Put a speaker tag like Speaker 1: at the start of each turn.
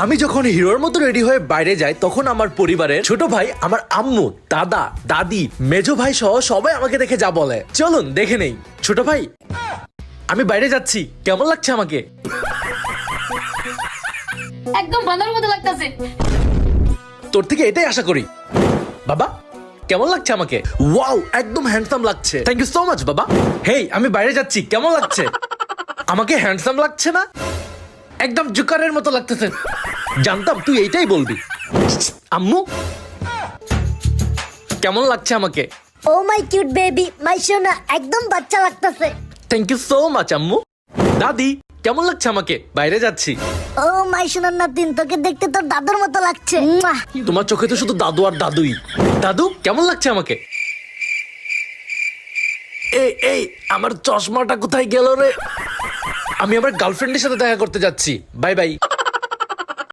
Speaker 1: আমি যখন হিরোর মতো রেডি হয়ে বাইরে যাই তখন আমার পরিবারের ছোট ভাই, আমার আম্মু, দাদা, দাদি, মেজো ভাই সহ সবাই আমাকে দেখে যা বলে। চলুন দেখে নেই। ছোট ভাই, আমি বাইরে যাচ্ছি, কেমন লাগছে আমাকে?
Speaker 2: একদম বাঁদরের মতো লাগতাছে।
Speaker 1: তোর থেকে এটাই আশা করি। বাবা, কেমন লাগছে আমাকে? ওয়াও, একদম হ্যান্ডসাম লাগছে। থ্যাংক ইউ সো মাচ বাবা। হেই, আমি বাইরে যাচ্ছি, কেমন লাগছে? আমাকে হ্যান্ডসাম লাগছে না? একদম জুকারের মতো লাগতেছে। জানতাম তুই এইটাই বলবি। আম্মু, কেমন লাগছে আমাকে?
Speaker 3: ও মাই কিউট বেবি, মাই সোনা, একদম বাচ্চা লাগতেছে।
Speaker 1: থ্যাংক ইউ সো মাচ আম্মু। দাদি, কেমন লাগছে আমাকে? বাইরে যাচ্ছি।
Speaker 3: ও মাই সোনার নাতিন, তোকে দেখতে তোর দাদুর মতো লাগছে। মুয়া।
Speaker 1: তোমার চোখে তো শুধু দাদু আর দাদুই। দাদু, কেমন লাগছে আমাকে? এই এই, আমার চশমাটা কোথায় গেল রে? আমি আমার গার্লফ্রেন্ডের সাথে দেখা করতে যাচ্ছি। Bye bye.